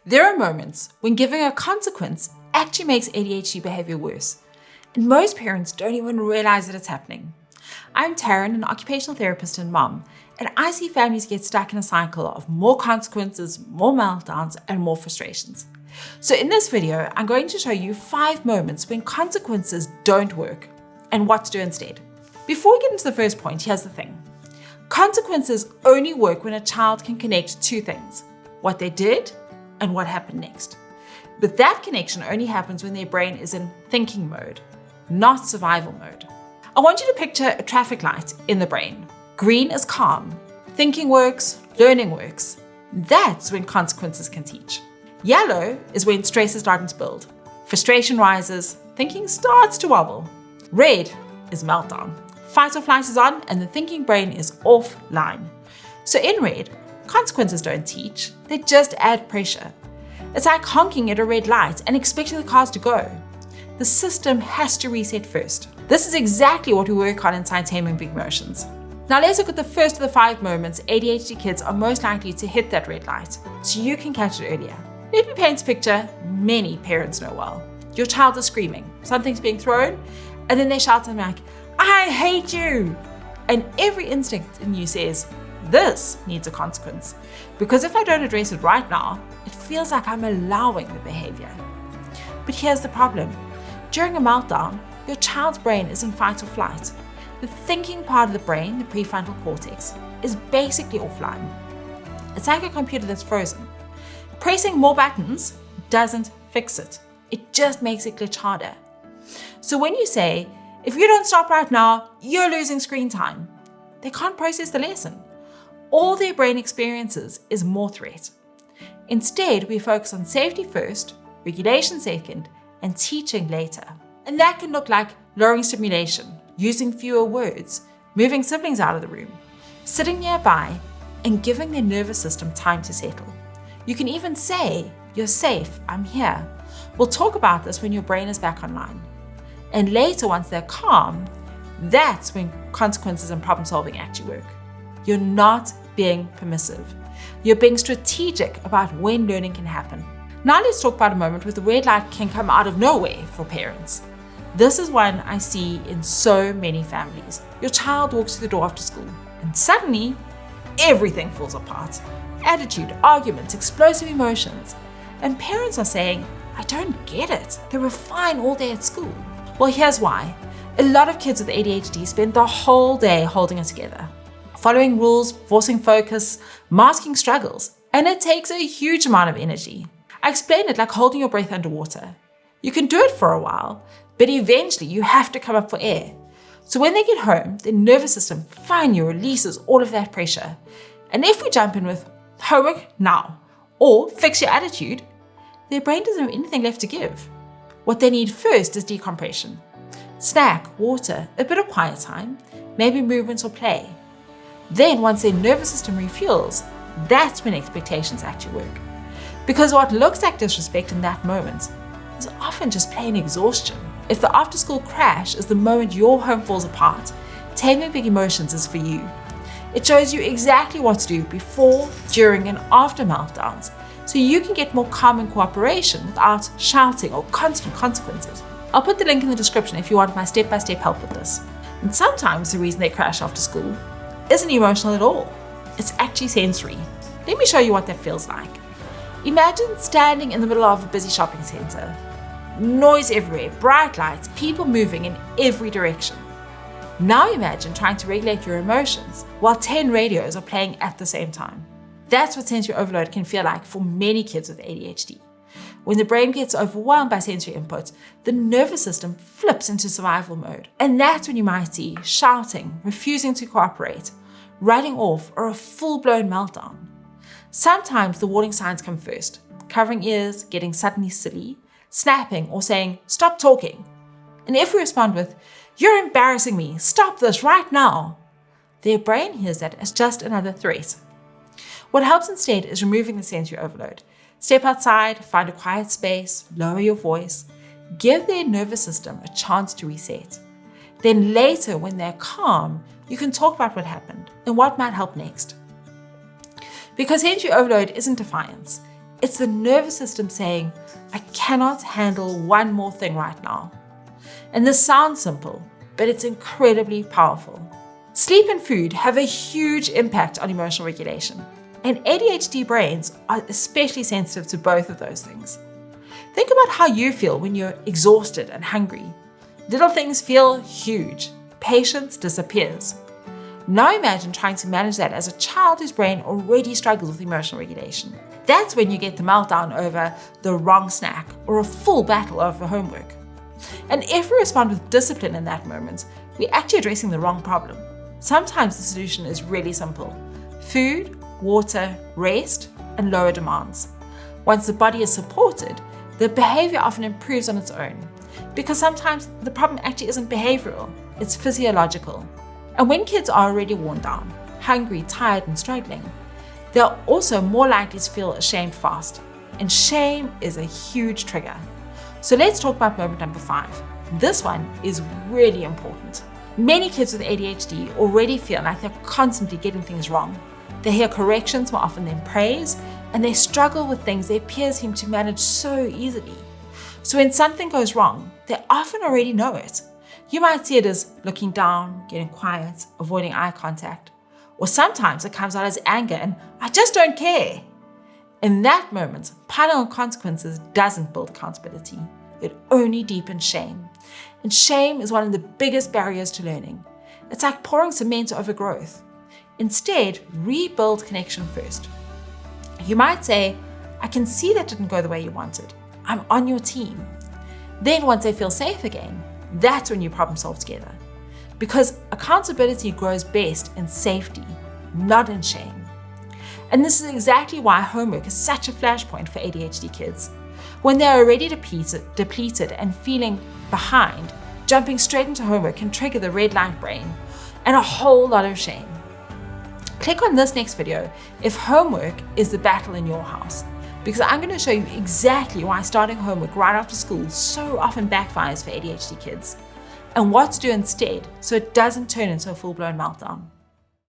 There are moments when giving a consequence actually makes ADHD behavior worse, and most parents don't even realize that it's happening. I'm Taryn, an occupational therapist and mom, and I see families get stuck in a cycle of more consequences, more meltdowns, and more frustrations. So in this video, I'm going to show you 5 moments when consequences don't work and what to do instead. Before we get into the first point, here's the thing. Consequences only work when a child can connect 2 things: what they did and what happened next. But that connection only happens when their brain is in thinking mode, not survival mode. I want you to picture a traffic light in the brain. Green is calm, thinking works, learning works. That's when consequences can teach. Yellow is when stress is starting to build. Frustration rises, thinking starts to wobble. Red is meltdown. Fight or flight is on and the thinking brain is offline. So in red, consequences don't teach, they just add pressure. It's like honking at a red light and expecting the cars to go. The system has to reset first. This is exactly what we work on inside Taming Big Emotions. Now let's look at the first of the 5 moments ADHD kids are most likely to hit that red light, so you can catch it earlier. Let me paint a picture many parents know well. Your child is screaming, something's being thrown, and then they shout something like, "I hate you!" And every instinct in you says, this needs a consequence. Because if I don't address it right now, it feels like I'm allowing the behavior. But here's the problem. During a meltdown, your child's brain is in fight or flight. The thinking part of the brain, the prefrontal cortex, is basically offline. It's like a computer that's frozen. Pressing more buttons doesn't fix it. It just makes it glitch harder. So when you say, if you don't stop right now, you're losing screen time, they can't process the lesson. All their brain experiences is more threat. Instead, we focus on safety first, regulation second, and teaching later. And that can look like lowering stimulation, using fewer words, moving siblings out of the room, sitting nearby, and giving their nervous system time to settle. You can even say, "You're safe, I'm here. We'll talk about this when your brain is back online." And later, once they're calm, that's when consequences and problem solving actually work. You're not being permissive. You're being strategic about when learning can happen. Now let's talk about a moment where the red light can come out of nowhere for parents. This is one I see in so many families. Your child walks through the door after school and suddenly everything falls apart. Attitude, arguments, explosive emotions. And parents are saying, "I don't get it. They were fine all day at school." Well, here's why. A lot of kids with ADHD spend the whole day holding it together, following rules, forcing focus, masking struggles, and it takes a huge amount of energy. I explain it like holding your breath underwater. You can do it for a while, but eventually you have to come up for air. So when they get home, their nervous system finally releases all of that pressure. And if we jump in with homework now, or fix your attitude, their brain doesn't have anything left to give. What they need first is decompression. Snack, water, a bit of quiet time, maybe movement or play. Then once their nervous system refuels, that's when expectations actually work. Because what looks like disrespect in that moment is often just plain exhaustion. If the after-school crash is the moment your home falls apart, Taming Big Emotions is for you. It shows you exactly what to do before, during, and after meltdowns, so you can get more calm and cooperation without shouting or constant consequences. I'll put the link in the description if you want my step-by-step help with this. And sometimes the reason they crash after school isn't emotional at all. It's actually sensory. Let me show you what that feels like. Imagine standing in the middle of a busy shopping center. Noise everywhere, bright lights, people moving in every direction. Now imagine trying to regulate your emotions while 10 radios are playing at the same time. That's what sensory overload can feel like for many kids with ADHD. When the brain gets overwhelmed by sensory input, the nervous system flips into survival mode. And that's when you might see shouting, refusing to cooperate, running off, or a full-blown meltdown. Sometimes the warning signs come first: covering ears, getting suddenly silly, snapping, or saying, "Stop talking." And if we respond with, "You're embarrassing me, stop this right now," their brain hears that as just another threat. What helps instead is removing the sensory overload. Step outside, find a quiet space, lower your voice, give their nervous system a chance to reset. Then later, when they're calm, you can talk about what happened and what might help next. Because sensory overload isn't defiance, It's the nervous system saying, I cannot handle one more thing right now. And this sounds simple, but it's incredibly powerful. Sleep and food have a huge impact on emotional regulation, and ADHD brains are especially sensitive to both of those things. Think about how you feel when you're exhausted and hungry. Little things feel huge. Patience disappears. Now imagine trying to manage that as a child whose brain already struggles with emotional regulation. That's when you get the meltdown over the wrong snack or a full battle over homework. And if we respond with discipline in that moment, we're actually addressing the wrong problem. Sometimes the solution is really simple. Food, water, rest, and lower demands. Once the body is supported, the behavior often improves on its own, because sometimes the problem actually isn't behavioral, it's physiological. And when kids are already worn down, hungry, tired, and struggling, they're also more likely to feel ashamed fast. And shame is a huge trigger. So let's talk about moment number 5. This one is really important. Many kids with ADHD already feel like they're constantly getting things wrong. They hear corrections more often than praise, and they struggle with things their peers seem to manage so easily. So when something goes wrong, they often already know it. You might see it as looking down, getting quiet, avoiding eye contact, or sometimes it comes out as anger and I just don't care. In that moment, piling on consequences doesn't build accountability. It only deepens shame. And shame is one of the biggest barriers to learning. It's like pouring cement over growth. Instead, rebuild connection first. You might say, I can see that didn't go the way you wanted. I'm on your team. Then once they feel safe again, that's when you problem solve together. Because accountability grows best in safety, not in shame. And this is exactly why homework is such a flashpoint for ADHD kids. When they're already depleted and feeling behind, jumping straight into homework can trigger the red light brain and a whole lot of shame. Click on this next video if homework is the battle in your house, because I'm going to show you exactly why starting homework right after school so often backfires for ADHD kids, and what to do instead so it doesn't turn into a full-blown meltdown.